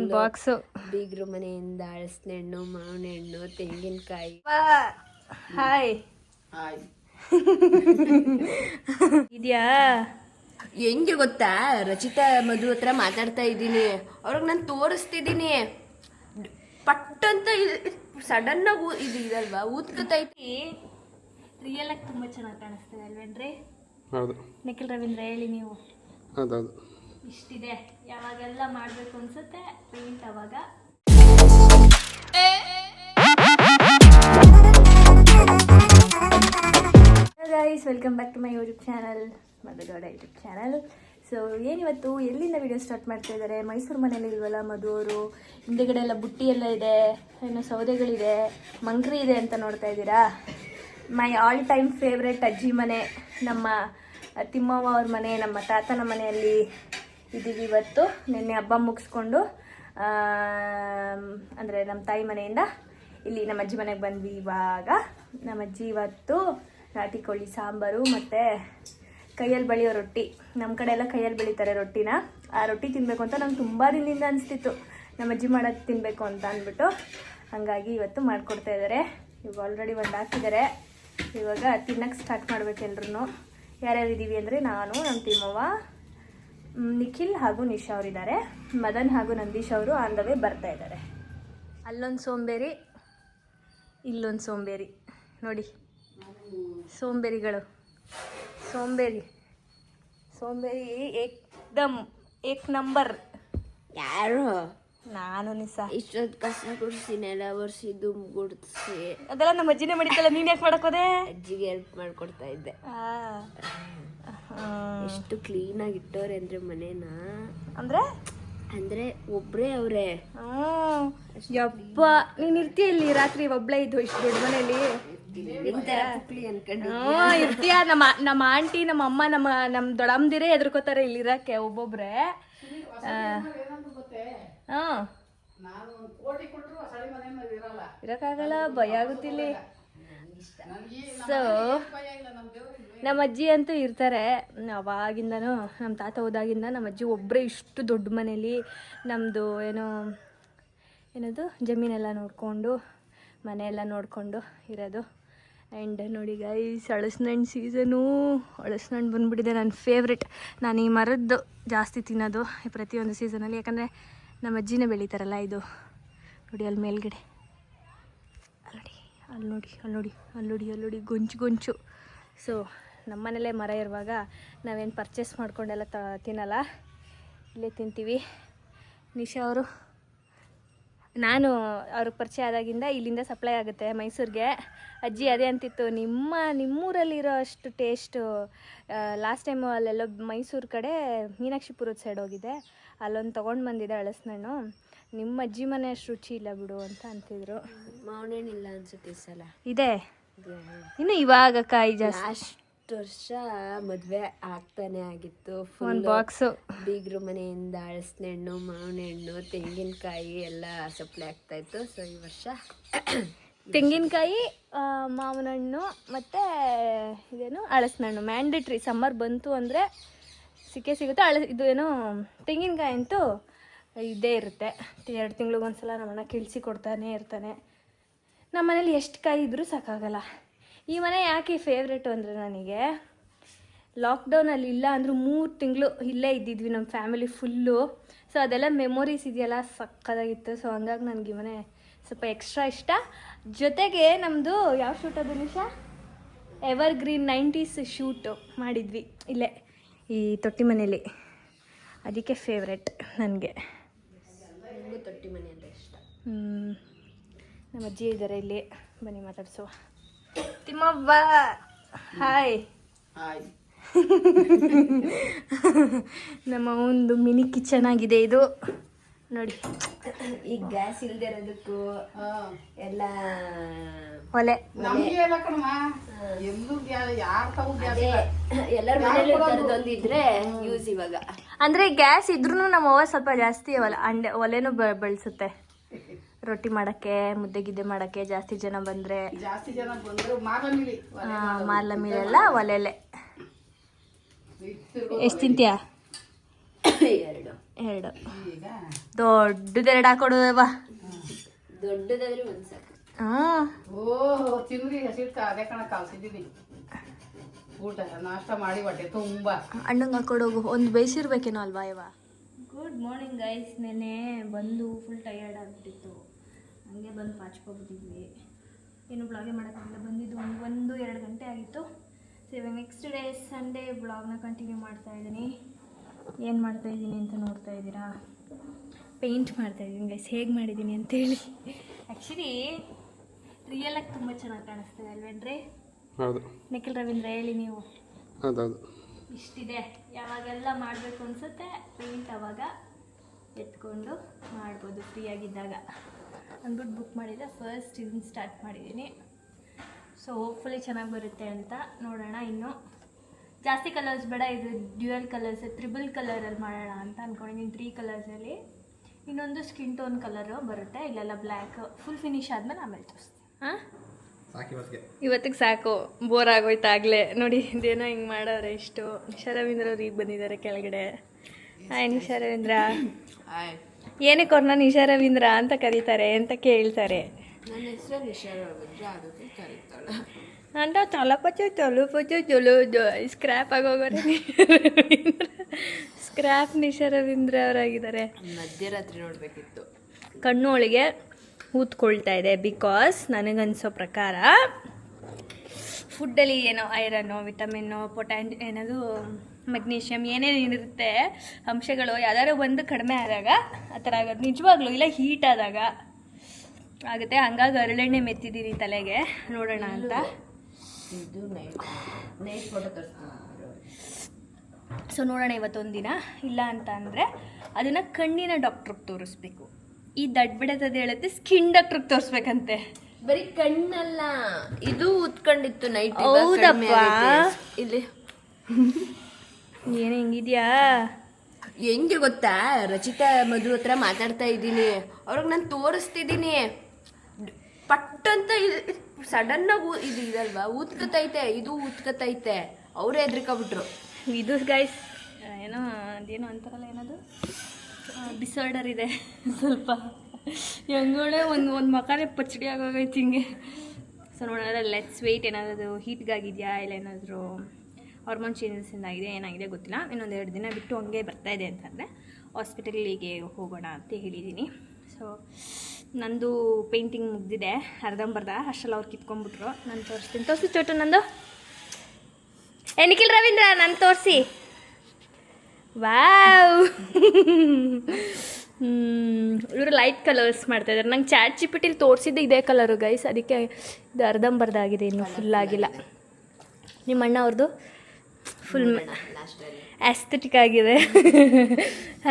ಒಂದು ಬಾಕ್ಸ್ ಬೀಗ್ರು ಮನೆಯಿಂದ ಹಳಸಿನಣ್ಣು, ಮಾವಿನ ಹಣ್ಣು, ತೆಂಗಿನಕಾಯಿ. ಹಾಯ್ ಇದೆಯಾ? ಹೆಂಗೆ ಗೊತ್ತಾ, ರಚಿತಾ ಮಧು ಹತ್ರ ಮಾತಾಡ್ತಾ ಇದ್ದೀನಿ, ಅವ್ರಿಗೆ ನಾನು ತೋರಿಸ್ತಿದ್ದೀನಿ, ಪಟ್ ಅಂತ ಸಡನ್ ಆಗಿ ಇದು ಇದಲ್ವಾ ಊದ್ಕತೈತಿ. ರಿಯಲ್ ಆಗಿ ತುಂಬಾ ಚೆನ್ನಾಗಿ ಕಾಣಿಸ್ತದೆ ಅಲ್ವೇನ್ರಿ? ಹೌದು. ನಿಖಿಲ್ ರವೀಂದ್ರ ಹೇಳಿ ನೀವು. ಹೌದೌದು. ಇಷ್ಟಿದೆ, ಯಾವಾಗೆಲ್ಲ ಮಾಡಬೇಕು ಅನ್ಸುತ್ತೆ ಪೇಂಟ್ ಅವಾಗ. Guys, welcome back to my YouTube channel, Madhu Gowda YouTube channel. So ಏನಿವತ್ತು ಎಲ್ಲಿಂದ ವಿಡಿಯೋ ಸ್ಟಾರ್ಟ್ ಮಾಡ್ತಾ ಇದ್ದಾರೆ? ಮೈಸೂರು ಮನೇಲಿ ಇಲ್ವಲ್ಲ ಮಧು ಅವರು, ಹಿಂದೆಗಡೆ ಎಲ್ಲ ಬುಟ್ಟಿ ಎಲ್ಲ ಇದೆ, ಏನು ಸೌದೆಗಳಿದೆ, ಮಂಕ್ರಿ ಇದೆ ಅಂತ ನೋಡ್ತಾ ಇದ್ದೀರಾ. ಮೈ ಆಲ್ ಟೈಮ್ ಫೇವ್ರೆಟ್ ಅಜ್ಜಿ ಮನೆ, ನಮ್ಮ ತಿಮ್ಮವ್ವ ಅವ್ರ ಮನೆ, ನಮ್ಮ ತಾತನ ಮನೆಯಲ್ಲಿ ಇದ್ದೀವಿ ಇವತ್ತು. ನಿನ್ನೆ ಹಬ್ಬ ಮುಗಿಸ್ಕೊಂಡು ಅಂದರೆ ನಮ್ಮ ತಾಯಿ ಮನೆಯಿಂದ ಇಲ್ಲಿ ನಮ್ಮ ಅಜ್ಜಿ ಮನೆಗೆ ಬಂದ್ವಿ. ಇವಾಗ ನಮ್ಮ ಅಜ್ಜಿ ಇವತ್ತು ನಾಟಿ ಕೋಳಿ ಸಾಂಬಾರು ಮತ್ತು ಕೈಯಲ್ಲಿ ಬೆಳೆಯೋ ರೊಟ್ಟಿ, ನಮ್ಮ ಕಡೆ ಎಲ್ಲ ಕೈಯಲ್ಲಿ ಬೆಳೀತಾರೆ ರೊಟ್ಟಿನ, ಆ ರೊಟ್ಟಿ ತಿನ್ನಬೇಕು ಅಂತ ನಂಗೆ ತುಂಬ ದಿನದಿಂದ ಅನಿಸ್ತಿತ್ತು, ನಮ್ಮ ಅಜ್ಜಿ ಮಾಡೋದು ತಿನ್ನಬೇಕು ಅಂತ ಅಂದ್ಬಿಟ್ಟು. ಹಾಗಾಗಿ ಇವತ್ತು ಮಾಡಿಕೊಡ್ತಾ ಇದ್ದಾರೆ. ಇವಾಗ ಆಲ್ರೆಡಿ ಒಂದು ಹಾಕಿದ್ದಾರೆ, ಇವಾಗ ತಿನ್ನಕ್ಕೆ ಸ್ಟಾರ್ಟ್ ಮಾಡ್ಬೇಕು ಎಲ್ರೂ. ಯಾರ್ಯಾರು ಇದ್ದೀವಿ ಅಂದರೆ ನಾನು, ನಮ್ಮ ತಿಮ್ಮವ್ವ, ನಿಖಿಲ್ ಹಾಗೂ ನಿಶಾ ಅವರಿದ್ದಾರೆ. ಮದನ್ ಹಾಗೂ ನಂದೀಶ್ ಅವರು ಆನ್ ದ ವೇ ಬರ್ತಾ ಇದ್ದಾರೆ. ಅಲ್ಲೊಂದು ಸೋಂಬೇರಿ, ಇಲ್ಲೊಂದು ಸೋಂಬೇರಿ ನೋಡಿ, ಸೋಂಬೇರಿಗಳು, ಸೋಂಬೇರಿ ಏಕ್ ನಂಬರ್. ಯಾರು? ನಾನು ನಿಸಾ. ಇಷ್ಟೊತ್ತು ಕಸ ಗುಡಿಸಿ, ನೆಲ ಒರೆಸಿ, ದುಮ್ ಗುಡಿಸಿ, ಅದೆಲ್ಲ ನಮ್ಮ ಅಜ್ಜಿನೇ ಮಾಡಿತ್ತಲ್ಲ, ನೀನು ಯಾಕೆ ಮಾಡಕೋದೆ? ಅಜ್ಜಿಗೆ ಹೆಲ್ಪ್ ಮಾಡ್ಕೊಡ್ತಾ ಇದ್ದೆ. ಎಷ್ಟು ಕ್ಲೀನ್ ಆಗಿ ಇಟ್ಟವ್ರೆ ಅಂದ್ರೆ ಮನೇನ, ಅಂದ್ರೆ ಒಬ್ರೇ ಅವ್ರೆ. ಯಪ್ಪ, ನೀನ್ ಇರ್ತೀಯ ಇಲ್ಲಿ ರಾತ್ರಿ ಒಬ್ಳೆ ಇದ್ದು ಇಷ್ಟು ದೊಡ್ಡ ಮನೇಲಿ ಇರ್ತೀಯ? ನಮ್ಮ ಆಂಟಿ, ನಮ್ಮ ಅಮ್ಮ, ನಮ್ಮ ದೊಡ್ಡಮ್ಮದಿರೇ ಎದ್ರಕೋತಾರೆ ಇಲ್ಲಿ ಇರಕ್ಕೆ ಒಬ್ಬೊಬ್ರೆ. ಇರಕ್ಕಾಗಲ್ಲ, ಭಯ ಆಗುತ್ತಿಲ್ಲಿ. ಸೊ ನಮ್ಮ ಅಜ್ಜಿ ಅಂತೂ ಇರ್ತಾರೆ ಅವಾಗಿಂದನೂ, ನಮ್ಮ ತಾತ ಹೋದಾಗಿಂದ ನಮ್ಮ ಅಜ್ಜಿ ಒಬ್ಬರೇ ಇಷ್ಟು ದೊಡ್ಡ ಮನೇಲಿ ನಮ್ಮದು ಏನದು ಜಮೀನೆಲ್ಲ ನೋಡಿಕೊಂಡು, ಮನೆಯೆಲ್ಲ ನೋಡಿಕೊಂಡು ಇರೋದು. ಆ್ಯಂಡ್ ನೋಡಿ ಗೈಸ್, ಹಳಸಿನಣ್ಣು ಸೀಸನು, ಹಳಸಿನಣ್ಣು ಬಂದುಬಿಟ್ಟಿದೆ, ನನ್ನ ಫೇವ್ರೆಟ್. ನಾನು ಈ ಮರದ್ದು ಜಾಸ್ತಿ ತಿನ್ನೋದು ಪ್ರತಿಯೊಂದು ಸೀಸನಲ್ಲಿ, ಯಾಕಂದರೆ ನಮ್ಮ ಅಜ್ಜಿನೇ ಬೆಳೀತಾರಲ್ಲ ಇದು. ನೋಡಿ ಅಲ್ಲಿ ಮೇಲ್ಗಡೆ, ಅಲ್ಲಿ ನೋಡಿ ಗೊಂಚು. ಸೊ ನಮ್ಮನೇಲೇ ಮರ ಇರುವಾಗ ನಾವೇನು ಪರ್ಚೇಸ್ ಮಾಡ್ಕೊಂಡೆಲ್ಲ ತಿನ್ನಲ್ಲ, ಇಲ್ಲೇ ತಿಂತೀವಿ. ನಿಶಾ ಅವರು, ಅವ್ರಿಗೆ ಪರಿಚಯ ಆದಾಗಿಂದ ಇಲ್ಲಿಂದ ಸಪ್ಲೈ ಆಗುತ್ತೆ ಮೈಸೂರಿಗೆ. ಅಜ್ಜಿ ಅದೇ ಅಂತಿತ್ತು, ನಿಮ್ಮೂರಲ್ಲಿರೋ ಅಷ್ಟು ಟೇಸ್ಟು ಲಾಸ್ಟ್ ಟೈಮು ಅಲ್ಲೆಲ್ಲೋ ಮೈಸೂರು ಕಡೆ ಮೀನಾಕ್ಷಿಪುರದ ಸೈಡ್ ಹೋಗಿದ್ದೆ, ಅಲ್ಲೊಂದು ತೊಗೊಂಡು ಬಂದಿದ್ದೆ ಹಳಸಿನಣ್ಣು, ನಿಮ್ಮ ಅಜ್ಜಿ ಮನೆ ಅಷ್ಟು ರುಚಿ ಇಲ್ಲ ಬಿಡು ಅಂತ ಅಂತಿದ್ರು. ಮಾವನೇನಿಲ್ಲ ಅನ್ಸುತ್ತೆ ಈ ಸಲ. ಇದೆ ಇನ್ನು ಇವಾಗ ಕಾಯಿ ಜಾಸ್ತಿ. ಲಾಸ್ಟ್ ವರ್ಷ ಮದುವೆ ಆಗ್ತಾನೆ ಆಗಿತ್ತು, ಒಂದು ಬಾಕ್ಸು ಬೀಗ್ರು ಮನೆಯಿಂದ ಹಳಸಿನಣ್ಣು, ಮಾವಿನ ಹಣ್ಣು, ತೆಂಗಿನಕಾಯಿ ಎಲ್ಲ ಸಪ್ಲೈ ಆಗ್ತಾ ಇತ್ತು. ಸೊ ಈ ವರ್ಷ ತೆಂಗಿನಕಾಯಿ, ಮಾವಿನ ಹಣ್ಣು ಮತ್ತು ಇದೇನು ಹಳಸಿನಣ್ಣು ಮ್ಯಾಂಡೇಟ್ರಿ. ಸಮ್ಮರ್ ಬಂತು ಅಂದರೆ ಸಿಗುತ್ತೆ. ಇದು ಏನೋ ತೆಂಗಿನಕಾಯಿ ಅಂತೂ ಇದ್ದೇ ಇರುತ್ತೆ, 2 ತಿಂಗಳಿಗೊಂದ್ಸಲ ನಮ್ಮಣ್ಣ ಕಿಳಿಸಿ ಕೊಡ್ತಾನೆ ಇರ್ತಾನೆ. ನಮ್ಮ ಮನೇಲಿ ಎಷ್ಟು ಕಾಯಿ ಇದ್ದರೂ ಸಾಕಾಗಲ್ಲ. ಈ ಮನೆ ಯಾಕೆ ಫೇವ್ರೇಟು ಅಂದರೆ, ನನಗೆ ಲಾಕ್ಡೌನಲ್ಲಿ ಇಲ್ಲ ಅಂದರೂ 3 ತಿಂಗಳು ಇಲ್ಲೇ ಇದ್ದಿದ್ವಿ ನಮ್ಮ ಫ್ಯಾಮಿಲಿ ಫುಲ್ಲು. ಸೊ ಅದೆಲ್ಲ ಮೆಮೊರೀಸ್ ಇದೆಯಲ್ಲ, ಸಕ್ಕತ್ತಾಗಿತ್ತು. ಸೊ ಹಂಗಾಗಿ ನನಗೆ ಈ ಮನೆ ಸ್ವಲ್ಪ ಎಕ್ಸ್ಟ್ರಾ ಇಷ್ಟ. ಜೊತೆಗೆ ನಮ್ಮದು ಯಾವ ಶೂಟ್ ಅದು ನಿಶಾ? ಎವರ್ಗ್ರೀನ್ 90s ಶೂಟು ಮಾಡಿದ್ವಿ ಇಲ್ಲೇ ಈ ತೊಟ್ಟಿ ಮನೇಲಿ, ಅದಕ್ಕೆ ಫೇವ್ರೆಟ್ ನನಗೆ. ತೊಟ್ಟಿ ಮನೆ ಅಂದರೆ ಇಷ್ಟ. ನಮ್ಮ ಅಜ್ಜಿ ಇದ್ದಾರೆ ಇಲ್ಲಿ, ಬನ್ನಿ ಮಾತಾಡ್ಸುವ. ತಿಮ್ಮವ್ವ ಹಾಯ್. ನಮ್ಮ ಒಂದು ಮಿನಿ ಕಿಚನ್ ಆಗಿದೆ ಇದು ನೋಡಿ. ಈಗ ಗ್ಯಾಸ್ ಇಲ್ಲದೆ ಇರೋದಕ್ಕೂ ಎಲ್ಲ ಒಲೆ, ಎಲ್ಲರ ಮನೇಲಿ ಇದ್ರೆ ಯೂಸ್ ಇವಾಗ. ಅಂದರೆ ಗ್ಯಾಸ್ ಇದ್ರೂ ನಮ್ಮ ಅವ್ವ ಸ್ವಲ್ಪ ಜಾಸ್ತಿ ಒಲೆನೂ ಬಳಸುತ್ತೆ ರೊಟ್ಟಿ ಮಾಡೋಕ್ಕೆ, ಮುದ್ದೆ ಗಿದ್ದೆ ಮಾಡೋಕ್ಕೆ. ಜಾಸ್ತಿ ಜನ ಬಂದರೆ ಮಾರ್ಲಮಿಲೆಲ್ಲ ಒಲೆಲೆ. ಎಷ್ಟು ತಿಂತೀಯಾ? 2 2 ಈಗ ದೊಡ್ಡದು 2 ಹಾಕೊಡುವ. ದೊಡ್ಡದಾದ್ರೆ ಒಂದ್ ಸಾಕು. ಹಾಂ ಓ ತಿಂದ್ರಿ ಹಸಿಟ್ಟು ಅದೇ ಕಣ ಕಲ್ಸಿದ್ದೀನಿ ಊಟ ನಾಷ್ಟ ಮಾಡಿ ಹೊಟ್ಟೆ ತುಂಬ. ಅಣ್ಣಂಗೆ ಹಾಕೊಡೋಗು. ಒಂದು ಬೇಯಿಸಿರ್ಬೇಕೇನೋ ಅಲ್ವಾ ಇವ. Good morning guys. ನೆನೆ ಬಂದು ಫುಲ್ ಟಯರ್ಡ್ ಆಗಿಬಿಟ್ಟಿತ್ತು. ಹಂಗೆ ಬಂದು ಪಾಚ್ಕೊಬಿಟ್ಟಿದ್ವಿ. ಏನು ಬ್ಲಾಗೇ ಮಾಡೋಕ್ಕಾಗಲ್ಲ. ಬಂದಿದ್ದು 1-2 ಗಂಟೆ ಆಗಿತ್ತು. ಸೊ ಇವಾಗ ನೆಕ್ಸ್ಟ್ ಡೇ ಸಂಡೇ ಬ್ಲಾಗ್ನ ಕಂಟಿನ್ಯೂ ಮಾಡ್ತಾಯಿದ್ದೀನಿ. ಏನು ಮಾಡ್ತಾಯಿದ್ದೀನಿ ಅಂತ ನೋಡ್ತಾ ಇದ್ದೀರಾ. ಪೇಂಟ್ ಮಾಡ್ತಾಯಿದ್ದೀನಿ ಗೈಸ್. ಹೇಗೆ ಮಾಡಿದ್ದೀನಿ ಅಂತೇಳಿ. ಆ್ಯಕ್ಚುಲಿ ರಿಯಲಾಗಿ ತುಂಬ ಚೆನ್ನಾಗಿ ಕಾಣಿಸ್ತದೆ ಅಲ್ವೇನ್ರಿ? ಹೌದು. ನಿಖಿಲ್ ರವೀಂದ್ರ ಹೇಳಿ ನೀವು. ಹೌದೌದು. ಇಷ್ಟಿದೆ. ಯಾವಾಗೆಲ್ಲ ಮಾಡಬೇಕು ಅನಿಸುತ್ತೆ ಪೇಂಟ್ ಅವಾಗ ಎತ್ಕೊಂಡು ಮಾಡ್ಬೋದು ಫ್ರೀಯಾಗಿದ್ದಾಗ ಅಂದ್ಬಿಟ್ಟು ಬುಕ್ ಮಾಡಿದ್ದೆ. ಫಸ್ಟ್ ಇದನ್ನು ಸ್ಟಾರ್ಟ್ ಮಾಡಿದ್ದೀನಿ. ಸೊ ಹೋಪ್ಫುಲಿ ಚೆನ್ನಾಗಿ ಬರುತ್ತೆ ಅಂತ ನೋಡೋಣ. ಇನ್ನು ಜಾಸ್ತಿ ಕಲರ್ಸ್ ಬೇಡ, ಇದು ಡ್ಯುಯಲ್ ಕಲರ್ಸ್, ತ್ರಿಬಲ್ ಕಲರಲ್ಲಿ ಮಾಡೋಣ ಅಂತ ಅಂದ್ಕೊಂಡಿದ್ದೀನಿ. 3 ಕಲರ್ಸಲ್ಲಿ. ಇನ್ನೊಂದು ಸ್ಕಿನ್ ಟೋನ್ ಕಲರು ಬರುತ್ತೆ. ಇಲ್ಲೆಲ್ಲ ಬ್ಲ್ಯಾಕ್. ಫುಲ್ ಫಿನಿಶ್ ಆದಮೇಲೆ ಆಮೇಲೆ ತೋರಿಸ್ತೀನಿ. ಹಾಂ ಇವತ್ತಿಗೆ ಸಾಕು. ಬೋರ್ ಆಗೋಯ್ತಾಗಲೇ ನೋಡಿ. ಇದೇನೋ ಹಿಂಗೆ ಮಾಡೋರೆ ಇಷ್ಟು. ನಿಶಾ ರವೀಂದ್ರ ಅವ್ರು ಈಗ ಬಂದಿದ್ದಾರೆ ಕೆಳಗಡೆ. ಹಾಯ್ ನಿಶಾ ರವೀಂದ್ರ. ಏನಕ್ಕೆ ಅವ್ರನ್ನ ನಿಶಾ ರವೀಂದ್ರ ಅಂತ ಕರೀತಾರೆ ಅಂತ ಕೇಳ್ತಾರೆ. ನನ್ನ ಹೆಸರು ನಿಶಾ ರವೀಂದ್ರ, ಅದಕ್ಕೆ ಕರೀತಾಳೆ ಅಂತ ಚಲಪಚ್ಚ ಜೊಲು ಸ್ಕ್ರ್ಯಾಪ್ ಆಗೋಗೋರೆ. ಸ್ಕ್ರ್ಯಾಪ್ ನಿಶಾ ರವೀಂದ್ರ ಅವರಾಗಿದ್ದಾರೆ. ಮಧ್ಯರಾತ್ರಿ ನೋಡ್ಬೇಕಿತ್ತು. ಕಣ್ಣು ಒಳಗೆ ಊದ್ಕೊಳ್ತಾ ಇದೆ. ಬಿಕಾಸ್ ನನಗನ್ಸೋ ಪ್ರಕಾರ ಫುಡ್ಡಲ್ಲಿ ಏನೋ ಐರನ್ನು, ವಿಟಮಿನ್ನು, ಏನದು ಮೆಗ್ನೀಷಿಯಮ್ ಏನೇನು ಇರುತ್ತೆ ಅಂಶಗಳು ಯಾವ್ದಾದ್ರು ಒಂದು ಕಡಿಮೆ ಆದಾಗ ಆ ಥರ ಆಗೋದು ನಿಜವಾಗ್ಲೂ. ಇಲ್ಲ ಹೀಟ್ ಆದಾಗ ಆಗುತ್ತೆ. ಹಂಗಾಗಿ ಹರಳೆಣ್ಣೆ ಮೆತ್ತಿದ್ದೀನಿ ತಲೆಗೆ. ನೋಡೋಣ ಅಂತ. ಇದು ನೈಟ್ ಫೋಟೋ ತೋರಿಸ್ತೀನಿ. ಸೊ ನೋಡೋಣ ಇವತ್ತೊಂದಿನ. ಇಲ್ಲ ಅಂತ ಅಂದರೆ ಅದನ್ನು ಕಣ್ಣಿನ ಡಾಕ್ಟ್ರಿಗೆ ತೋರಿಸ್ಬೇಕು. ಈ ದಡ್ಬಿಡತದ ಹೇಳುತ್ತೆ ಸ್ಕಿನ್ ಡಾಕ್ಟ್ರಿಗೆ ತೋರಿಸ್ಬೇಕಂತೆ. ಬರೀ ಕಣ್ಣಲ್ಲ, ಇದು ಉತ್ಕೊಂಡಿತ್ತು ನೈಟ್. ಹೌದಪ್ಪ. ಇಲ್ಲಿ ಏನು ಹೆಂಗಿದ್ಯಾ? ಹೆಂಗೆ ಗೊತ್ತಾ, ರಚಿತಾ ಮಧು ಹತ್ರ ಮಾತಾಡ್ತಾ ಇದ್ದೀನಿ. ಅವ್ರಿಗೆ ನಾನು ತೋರಿಸ್ತಿದ್ದೀನಿ. ಪಟ್ ಅಂತ ಸಡನ್ನಾಗಿ ಇದು ಇದಲ್ವಾ ಊದ್ಕತೈತೆ, ಇದು ಊದ್ಕತೈತೆ. ಅವರೇ ಹೆದ್ರಿಕೊಬಿಟ್ರು. ಇದು ಗೈಸ್ ಏನೋ ಅದೇನೋ ಅಂತಾರಲ್ಲ, ಏನದು ಡಿಸಾರ್ಡರ್ ಇದೆ ಸ್ವಲ್ಪ. ಹೆಂಗೋಳೆ ಒಂದು ಮಕಾನೆ ಪಚ್ಚಡಿ ಆಗೋಗೈತಿ ಹಿಂಗೆ. ಸೊ ನೋಡೋಣ ಲೆಟ್ಸ್ ವೆಯ್ಟ್. ಏನಾದರೂ ಹೀಟ್ಗಾಗಿದೆಯಾ ಇಲ್ಲ ಏನಾದರೂ ಹಾರ್ಮೋನ್ ಚೇಂಜಸ್ಸಿಂದ ಆಗಿದೆ, ಏನಾಗಿದೆ ಗೊತ್ತಿಲ್ಲ. ಇನ್ನೊಂದು 2 ದಿನ ಬಿಟ್ಟು ಹಂಗೆ ಬರ್ತಾಯಿದೆ ಅಂತಂದರೆ ಹಾಸ್ಪಿಟಲಿಗೆ ಹೋಗೋಣ ಅಂತ ಹೇಳಿದ್ದೀನಿ. ಸೊ ನಂದು ಪೇಂಟಿಂಗ್ ಮುಗ್ದಿದೆ ಅರ್ಧಂಬರ್ಧ. ಅಷ್ಟರಲ್ಲಿ ಅವ್ರು ಕಿತ್ಕೊಂಡ್ಬಿಟ್ರು. ನಾನು ತೋರಿಸಿ ಚೋಟು ನಂದು. ನಿಖಿಲ್ ರವೀಂದ್ರ ನಾನು ತೋರಿಸಿ. ವಾವ್. ಇವರು ಲೈಟ್ ಕಲರ್ಸ್ ಮಾಡ್ತಾಯಿದ್ದಾರೆ. ನಂಗೆ ಚಾಟ್ ಜಿಪಿಟಿಲಿ ತೋರಿಸಿದ್ದೆ ಇದೇ ಕಲರು ಗೈಸ್. ಅದಕ್ಕೆ ಇದು ಅರ್ಧಂಬರ್ಧ ಆಗಿದೆ, ಇನ್ನೂ ಫುಲ್ ಆಗಿಲ್ಲ. ನಿಮ್ಮ ಅಣ್ಣ ಅವ್ರದ್ದು ಫುಲ್ ಆಸ್ಥೆಟಿಕ್ ಆಗಿದೆ.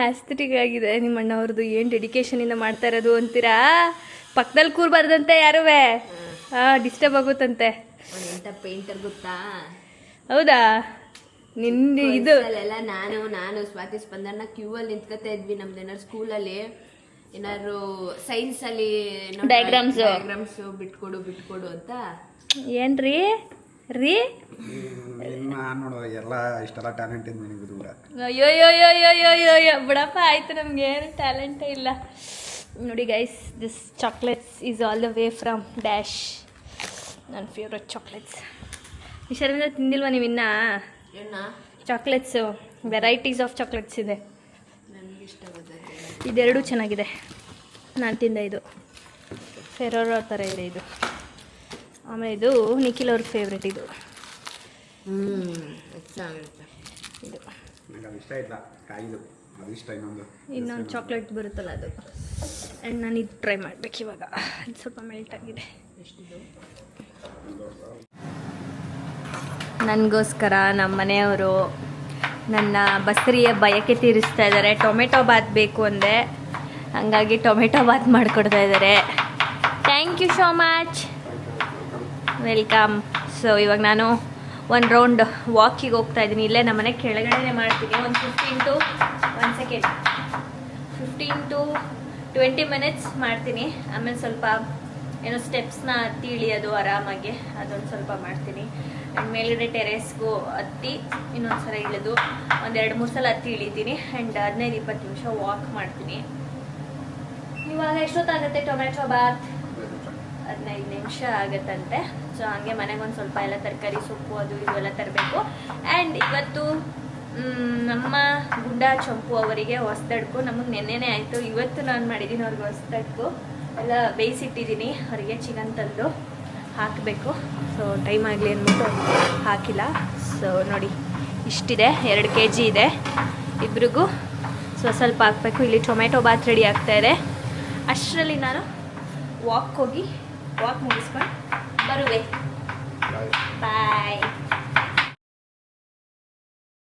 ಆಸ್ಥೆಟಿಕ್ ಆಗಿದೆ ನಿಮ್ಮ ಅಣ್ಣ ಅವ್ರದ್ದು. ಏನು ಡೆಡಿಕೇಶನಿಂದ ಮಾಡ್ತಾ ಇರೋದು ಅಂತೀರಾ? ಪಕ್ಕದಲ್ಲಿ ಕೂರ್ಬಾರ್ದಂತೆ ಯಾರೂ. ಡಿಸ್ಟರ್ಬ್ ಆಗುತ್ತಂತೆ. ಎಂಥ ಪೇಂಟರ್ ಗೊತ್ತಾ? ಹೌದಾ? ನಿಂದು ಇದು ಎಲ್ಲ ನಾನು ಸ್ವಾತಿ ಸ್ಪಂದನ ಕ್ಯೂ ಅಲ್ಲಿ ನಿಂತ್ಕೊತಾ ಇದ್ವಿ. ನಮ್ದು ಏನಾದ್ರು ಸ್ಕೂಲಲ್ಲಿ ಏನಾದ್ರು ಸೈನ್ಸಲ್ಲಿ ಡಯಾಗ್ರಾಮ್ಸ್ ಬಿಟ್ಕೊಡು ಅಂತ. ಏನ್ರಿ ರೀ? ನೋಡುವ ಎಲ್ಲ ಇಷ್ಟೆಲ್ಲ ಟ್ಯಾಲೆಂಟ್ ಇದೆ ನಿನಗೆ ದೂರ. ಅಯ್ಯೋ ಬಿಡಪ್ಪ, ಆಯ್ತು. ನಮ್ಗೆ ಏನು ಟ್ಯಾಲೆಂಟೇ ಇಲ್ಲ ನೋಡಿ guys. This chocolates is all the way from dash. ನನ್ನ ಫೇವ್ರೆಟ್ ಚಾಕ್ಲೇಟ್ಸ್. ನಿಶಾರಿಂದ ತಿಂದಿಲ್ವಾ ನೀವು ಇನ್ನೂ? ಚಾಕ್ಲೇಟ್ಸು ವೆರೈಟೀಸ್ ಆಫ್ ಚಾಕ್ಲೇಟ್ಸ್ ಇದೆ. ಇದೆರಡೂ ಚೆನ್ನಾಗಿದೆ. ನಾನು ತಿಂದೆ ಇದು ಫೆರೋರೋ ಥರ ಇದೆ ಇದು. ಆಮೇಲೆ ಇದು ನಿಖಿಲ್ ಅವ್ರ ಫೇವ್ರೆಟ್ ಇದು. ಇದು ಇಷ್ಟ ಇಲ್ಲ ಕಾಯಿದು, ಅದು ಇಷ್ಟ. ಇನ್ನೊಂದು ಚಾಕ್ಲೇಟ್ ಬರುತ್ತಲ್ಲ ಅದು. ಆ್ಯಂಡ್ ನಾನು ಇದು ಟ್ರೈ ಮಾಡಬೇಕು ಇವಾಗ. ಇದು ಸ್ವಲ್ಪ ಮೆಲ್ಟ್ ಆಗಿದೆ. ನನಗೋಸ್ಕರ ನಮ್ಮ ಮನೆಯವರು ನನ್ನ ಬಸರಿಯ ಬಯಕೆ ತೀರಿಸ್ತಾ ಇದ್ದಾರೆ. ಟೊಮೆಟೊ ಬಾತ್ ಬೇಕು ಅಂದೆ, ಹಾಗಾಗಿ ಟೊಮೆಟೊ ಬಾತ್ ಮಾಡಿಕೊಡ್ತಾ ಇದ್ದಾರೆ. Thank you so much, welcome. So ಇವಾಗ ನಾನು ಒಂದು ರೌಂಡ್ ವಾಕಿಗೆ ಹೋಗ್ತಾ ಇದ್ದೀನಿ. ಇಲ್ಲೇ ನಮ್ಮ ಮನೆ ಕೆಳಗಡೆ ಮಾಡ್ತೀನಿ. ಒಂದು 15 to 20 ಮಿನಿಟ್ಸ್ ಮಾಡ್ತೀನಿ. ಆಮೇಲೆ ಸ್ವಲ್ಪ ಏನೋ ಸ್ಟೆಪ್ಸ್ನ ಹತ್ತಿ ಇಳಿಯೋದು ಆರಾಮಾಗಿ, ಅದೊಂದು ಸ್ವಲ್ಪ ಮಾಡ್ತೀನಿ. ಮೇಲ್ಗಡೆ ಟೆರೇಸ್ಗೂ ಹತ್ತಿ ಇನ್ನೊಂದ್ಸಲ ಇಳಿದು ಒಂದು 2-3 ಸಲ ಹತ್ತಿ ಇಳಿತೀನಿ ಆ್ಯಂಡ್ 15-20 ನಿಮಿಷ ವಾಕ್ ಮಾಡ್ತೀನಿ. ಇವಾಗ ಎಷ್ಟೊತ್ತಾಗುತ್ತೆ ಟೊಮೆಟೊ ಬಾತ್? 15 ನಿಮಿಷ ಆಗುತ್ತಂತೆ. ಸೊ ಹಂಗೆ ಮನೆಗೊಂದು ಸ್ವಲ್ಪ ಎಲ್ಲ ತರಕಾರಿ ಸೊಪ್ಪು ಅದು ಇದು ಎಲ್ಲ ತರಬೇಕು. ಆ್ಯಂಡ್ ಇವತ್ತು ನಮ್ಮ ಗುಂಡ ಚಂಪು ಅವರಿಗೆ ಹೊಸದಡ್ಕು ನಮಗೆ ನೆನ್ನೆನೇ ಆಯಿತು. ಇವತ್ತು ನಾನು ಮಾಡಿದ್ದೀನಿ ಅವ್ರಿಗೆ ಹೊಸದಡ್ಕು ಎಲ್ಲ ಬೇಯಿಸಿಟ್ಟಿದ್ದೀನಿ. ಅವರಿಗೆ ಚಿಕನ್ ತಂದು ಹಾಕಬೇಕು. ಸೊ ಟೈಮ್ ಆಗಲಿ ಅಂದ್ಬಿಟ್ಟು ಹಾಕಿಲ್ಲ. ಸೊ ನೋಡಿ ಇಷ್ಟಿದೆ, 2 kg ಇದೆ ಇಬ್ರಿಗೂ. ಸ್ವಲ್ಪ ಹಾಕಬೇಕು. ಇಲ್ಲಿ ಟೊಮೆಟೊ ಬಾತ್ ರೆಡಿ ಆಗ್ತಾಯಿದೆ. ಅಷ್ಟರಲ್ಲಿ ನಾನು ವಾಕ್ ಮುಗಿಸ್ಕೊಂಡು ಬರುವೆ. ಬಾಯ್.